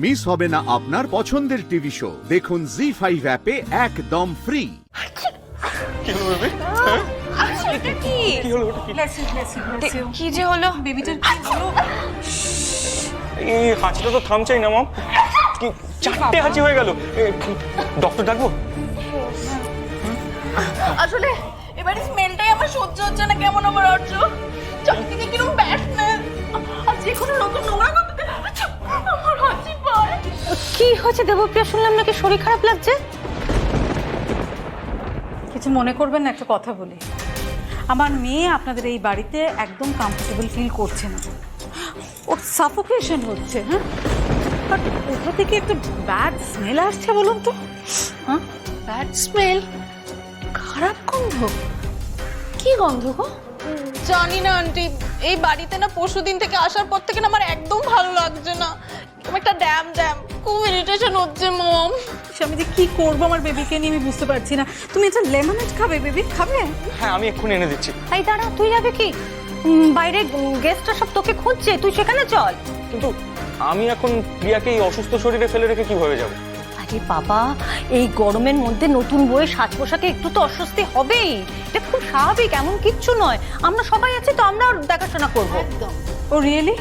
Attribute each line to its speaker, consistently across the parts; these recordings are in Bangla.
Speaker 1: মিস হবে না আপনার পছন্দের টিভি শো। দেখুন জি5 অ্যাপে একদম ফ্রি।
Speaker 2: কি হলো বেবি? কি হলো?
Speaker 3: কি যে হলো?
Speaker 4: বেবিটার কি হলো?
Speaker 2: এই হাঁচিটা তো থামছেই না মম। কি চারটে হাঁচি হয়ে গেল। ডক্টর ডাকবো?
Speaker 4: আসলে এবারে স্মেলটাই আমার সহ্য হচ্ছে না। কেমন আমার অর্জ চারিদিকে কিরকম ব্যাড স্মেল। আর যে কোনো রকম নোংরা করতে আমার হাঁচি পায়।
Speaker 3: কি হয়েছে দেবপ্রিয়া? শুনলাম নাকি শরীর খারাপ লাগছে।
Speaker 4: কিছু মনে করবেন না, একটা কথা বলি। আমার মেয়ে আপনাদের এই বাড়িতে একদম কমফোর্টেবল ফিল করছে না। ওর সাফোকেশন হচ্ছে। হ্যাঁ, আর কোথা থেকে একটা ব্যাড স্মেল আসছে বলুন তো? হ্যাঁ,
Speaker 3: ব্যাড স্মেল, খারাপ গন্ধ। কি গন্ধ গো?
Speaker 5: জানি না আন্টি, এই বাড়িতে না পরশুদিন থেকে আসার পর থেকে না আমার একদম ভালো লাগছে না। কেমন একটা ড্যাম খুব ইরিটেশন হচ্ছে মম।
Speaker 4: আমি যে কি করবো আমার বেবিকে নিয়ে আমি বুঝতে পারছি না। তুমি একটা লেমনেড খাবে? বেবি খাবে?
Speaker 2: হ্যাঁ, আমি এক্ষুনি এনে দিচ্ছি।
Speaker 3: এই দাঁড়া, তুই যাবে কি? বাইরে গেস্টরা সব তোকে খুঁজছে, তুই সেখানে চল।
Speaker 2: কিন্তু আমি এখন প্রিয়াকে এই অসুস্থ শরীরে ফেলে রেখে কিভাবে যাব?
Speaker 3: আরে বাবা, এই গরমের মধ্যে নতুন বইয়ের সাজ পোশাকে একটু তো অস্বস্তি হবেই। এটা খুব স্বাভাবিক, এমন কিচ্ছু নয়। আমরা সবাই আছি তো, আমরা ওর দেখাশোনা করবো।
Speaker 4: একদম। ও রিয়েলি?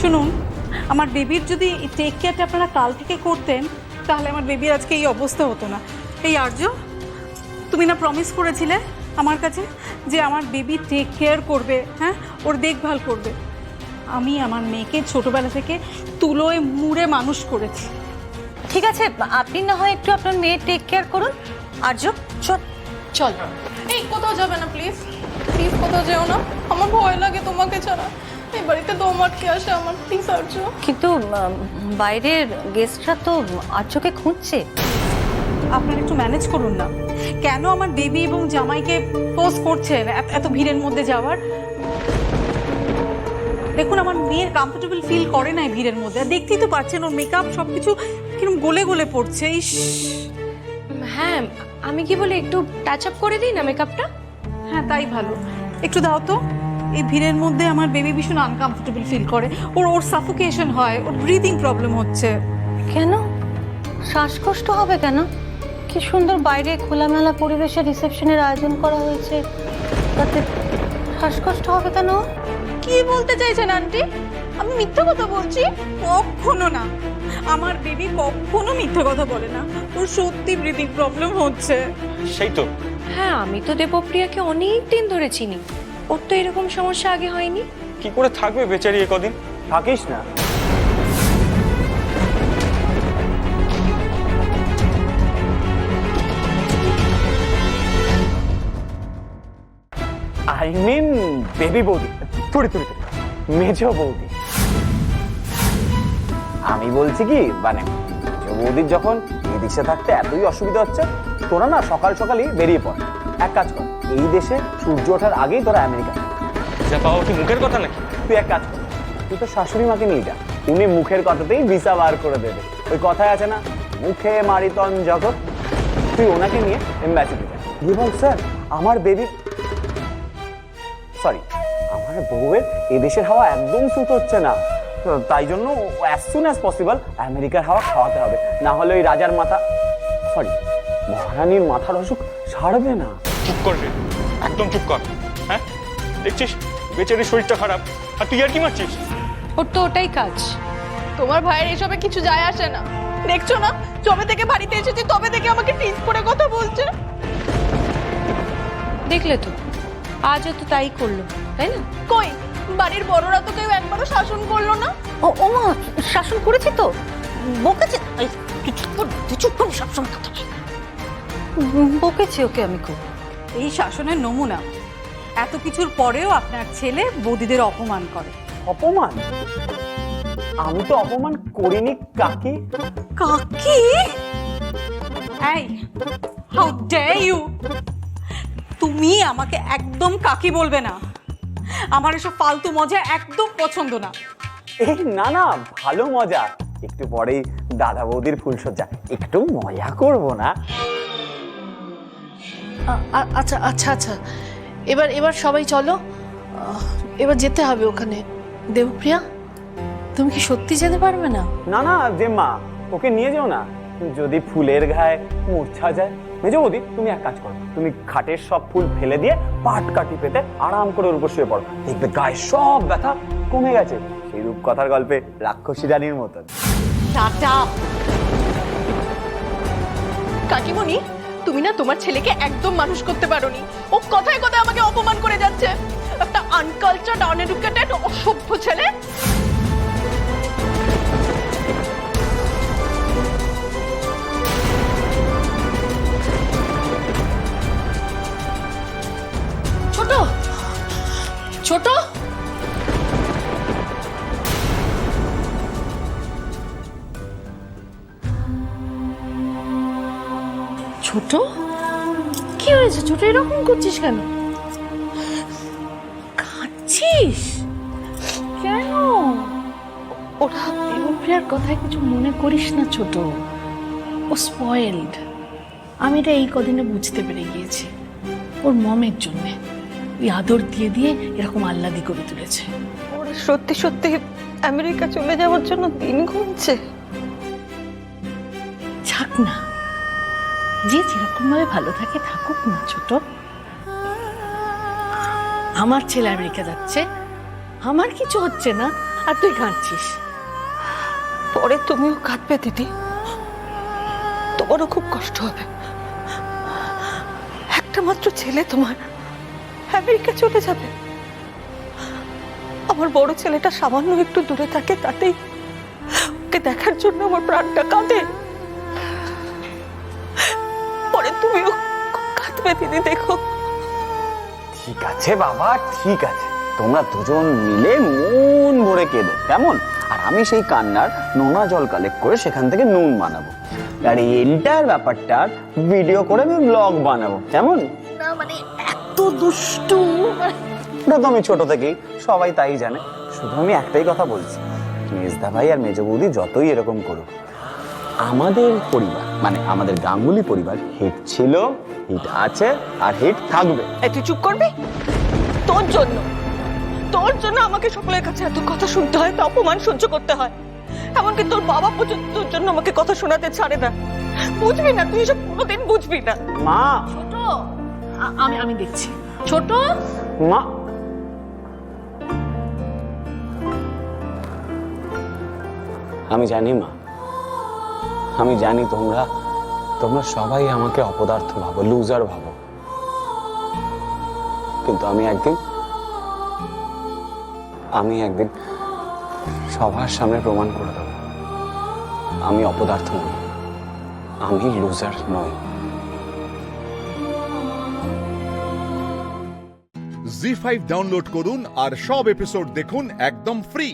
Speaker 4: শুনুন, আমার বেবির যদি টেক কেয়ারটা আপনারা কাল থেকে করতেন তাহলে আমার বেবির আজকে এই অবস্থা হতো না। এই আর্য, তুমি না প্রমিস করেছিলে আমার কাছে যে আমার বেবি টেক কেয়ার করবে, হ্যাঁ, ওর দেখভাল করবে। আমি আমার মেয়েকে ছোটবেলা থেকে তুলোয় মুড়ে মানুষ করেছি।
Speaker 3: ঠিক আছে, আপনি না হয় একটু আপনার মেয়ের টেক কেয়ার করুন। আর্য চল চল।
Speaker 5: এই কোথাও যাবে না প্লিজ, প্লিজ কোথাও যেও না। আমার ভয় লাগে তোমাকে ছাড়া। এই বাড়িতে দম আটকে আসে আমার, প্লিজ আর্য।
Speaker 3: কিন্তু বাইরের গেস্টরা তো আর্যকে খুঁজছে।
Speaker 4: আপনারা একটু ম্যানেজ করুন না। কেন আমার বেবি এবং জামাইকে পোজ করছেন এত ভিড়ের মধ্যে যাওয়ার? দেখুন, আমার মেয়ের কমফোর্টেবল ফিল করে না এই ভিড়ের মধ্যে। আর দেখতেই তো পাচ্ছেন ওর মেকআপ সবকিছু কিরকম গলে গলে পড়ছে। ইস,
Speaker 5: হ্যাঁ, আমি কি বলি একটু টাচ আপ করে দিই না মেকআপটা?
Speaker 4: হ্যাঁ তাই ভালো। একটু দাও তো। এই ভিড়ের মধ্যে আমার বেবি ভীষণ আনকমফোর্টেবল ফিল করে। ওর সাফোকেশন হয়, ওর ব্রিদিং প্রবলেম হচ্ছে।
Speaker 3: কেন? শ্বাসকষ্ট হবে কেন? কি সুন্দর বাইরে খোলামেলা পরিবেশে রিসেপশনের আয়োজন করা হয়েছে, তাতে শ্বাসকষ্ট হবে কেন?
Speaker 5: কি বলতে চাইছেন আন্টি? আমি মিথ্যা কথা বলছি?
Speaker 4: কখনো না, আমার বেবি কখনো মিথ্যে কথা বলে না। ওর সত্যি ব্রিদিং প্রবলেম হচ্ছে।
Speaker 2: সেই তো।
Speaker 5: হ্যাঁ, আমি তো দেবপ্রিয়াকে অনেক দিন ধরে চিনি। ওর তো এরকম সমস্যা আগে হয়নি।
Speaker 2: কি করে থাকবে বেচারি এ কদিন? থাকিস না।
Speaker 6: আই মিন বেবি বৌদি, তুড়ি মেজ বৌদি। আমি বলছি কি, মানে মেজ বৌদির যখন এই দেশে থাকতে এতই অসুবিধা হচ্ছে, তোরা না সকাল সকালই বেরিয়ে পড়। এক কাজ কর, এই দেশে সূর্য ওঠার আগেই তোরা আমেরিকা।
Speaker 2: যা পাওয়া কি মুখের কথা নাকি?
Speaker 6: তুই এক কাজ কর, তুই তো শাশুড়ি মাকে নিয়ে যা, উনি মুখের কথাতেই ভিসা বার করে দেবে। ওই কথায় আছে না, মুখে মারিতন জগৎ। তুই ওনাকে নিয়ে এম্বাসিতে যা, গিয়ে বল স্যার আমার বেবি, সরি আমার বউয়ের এদেশের হাওয়া একদম স্যুট হচ্ছে না, তাই জন্য অ্যাজ সুন অ্যাজ পসিবল আমেরিকার হাওয়া খাওয়াতে হবে, না হলে ওই রাজার মাথা, সরি মহারানীর মাথার অসুখ সারবে না।
Speaker 2: চুপ কর রে, একদম চুপ কর। হ্যাঁ, দেখছিস বেচারির শরীরটা খারাপ আর তুই আর কি মারছিস?
Speaker 5: ওর তো ওটাই কাজ। তোমার ভাইয়ের এসবে কিছু যায় আসে না। দেখছো না, যবে থেকে বাড়িতে এসেছি তবে থেকে আমাকে টিজ করে কথা বলছে। দেখলে তো, আজও তো তাই করলো, তাই না? কই বাড়ির বড়রা তো কেউ একবারও শাসন করলো না।
Speaker 3: ও মা, শাসন করেছি তো, বকেছে। এই, তুই চুপ কর, সবসময় কথা বল। বকেছি ওকে আমি খুব।
Speaker 4: এই শাসনের নমুনা। এত কিছুর পরেও আপনার ছেলে বৌদিদের অপমান করে।
Speaker 6: অপমান? আমি তো অপমান করিনি কাকি।
Speaker 4: কাকি? এই, হাউ ডেয়ার ইউ! তুমি আমাকে একদম কাকি বলবে না। আমার এসব ফালতু মজা একদম পছন্দ না।
Speaker 6: এই না না, ভালো মজা। একটু পরেই দাদা বৌদির ফুলসজ্জা, একটু মজা করব না?
Speaker 5: আচ্ছা আচ্ছা আচ্ছা, এবার সবাই চলো, এবার যেতে হবে ওখানে। দেবপ্রিয়া
Speaker 3: তুমি কি সত্যি যেতে পারবে না?
Speaker 6: না না যে মা, ওকে নিয়ে যাও না, যদি ফুলের গায়ে মূর্ছা যায়। মেজো বৌদি, তুমি এক কাজ করো, তুমি খাটের সব ফুল ফেলে দিয়ে পাট কাটি পেতে আরাম করে ওর উপর শুয়ে পড়ো, দেখবে গায়ে সব ব্যথা কমে গেছে, সেই রূপকথার গল্পে রাক্ষসী রানীর মতন।
Speaker 5: কাকিমণি, তুমি না তোমার ছেলেকে একদম মানুষ করতে পারোনি। ও কথায় কথায় আমাকে অপমান করে যাচ্ছে। একটা আনকালচার্ড, আনএডুকেটেড, অসভ্য ছেলে।
Speaker 3: ছোট ছোট ছোট, কি হয়েছে ছোট? এরকম করছিস কেন? কাঁদছিস কেন? ওরা দেবপ্রিয়ার কথায় কিছু মনে করিস না ছোট, ও স্পয়েলড। আমি এটা এই কদিনে বুঝতে পেরে গিয়েছি। ওর মমের জন্যে ওই আদর দিয়ে দিয়ে এরকম আহ্লাদি করে তুলেছে।
Speaker 7: ওরা সত্যি সত্যি আমেরিকা চলে যাওয়ার জন্য দিন গুনছে।
Speaker 3: থাক না, যে যেরকম ভাবে ভালো থাকে থাকুক না ছোট। আমার ছেলে আমেরিকা যাচ্ছে, আমার কিছু হচ্ছে না, আর তুই কাঁদছিস।
Speaker 7: পরে তুমিও কাঁদবে দিদি, তোমারও খুব কষ্ট হবে। একটা মাত্র ছেলে তোমার আমেরিকা চলে যাবে। আমার বড় ছেলেটা সামান্য একটু দূরে থাকে, তাতেই ওকে দেখার জন্য আমার প্রাণটা কাঁদে। পরে তুমিও কাঁদবে দিদি, দেখো।
Speaker 6: ঠিক আছে বাবা, ঠিক আছে, তোমরা দুজন মিলে মন ভরে কেঁদো, কেমন? আর আমি সেই কান্নার নোনা জল কালেক্ট করে সেখান থেকে নুন বানাবো, আর এই এন্টায়ার ব্যাপারটার ভিডিও করে আমি ব্লগ বানাবো, কেমন?
Speaker 3: না মানে এত দুষ্টু।
Speaker 6: ওটা তো আমি ছোট থেকেই, সবাই তাই জানে। শুধু আমি একটাই কথা বলছি, মেজদা ভাই আর মেজো বৌদি যতই এরকম করুক, আমাদের পরিবার মানে আমাদের গাঙ্গুলি পরিবার হিট ছিল, হিট আছে, আর হিট থাকবে।
Speaker 7: তুই চুপ করবি? তোর জন্য আমাকে সকলের কাছে এত কথা শুনতে হয়, তো অপমান সহ্য করতে হয়। এমনকি তোর বাবা পর্যন্ত তোর জন্য আমাকে কথা শোনাতে ছাড়ে না। বুঝবি না, তুই এসব কোনোদিন বুঝবি না।
Speaker 6: মা,
Speaker 3: ছোট, আমি দেখছি। ছোট,
Speaker 6: মা, আমি জানি মা, আমি জানি তোমরা সবাই আমাকে অপদার্থ ভাবো, লুজার ভাবো, কিন্তু আমি একদিন সবার সামনে প্রমাণ করে দেবো আমি অপদার্থ নই, আমি লুজার নই।
Speaker 1: জি5 ডাউনলোড করুন আর সব এপিসোড দেখুন একদম ফ্রি।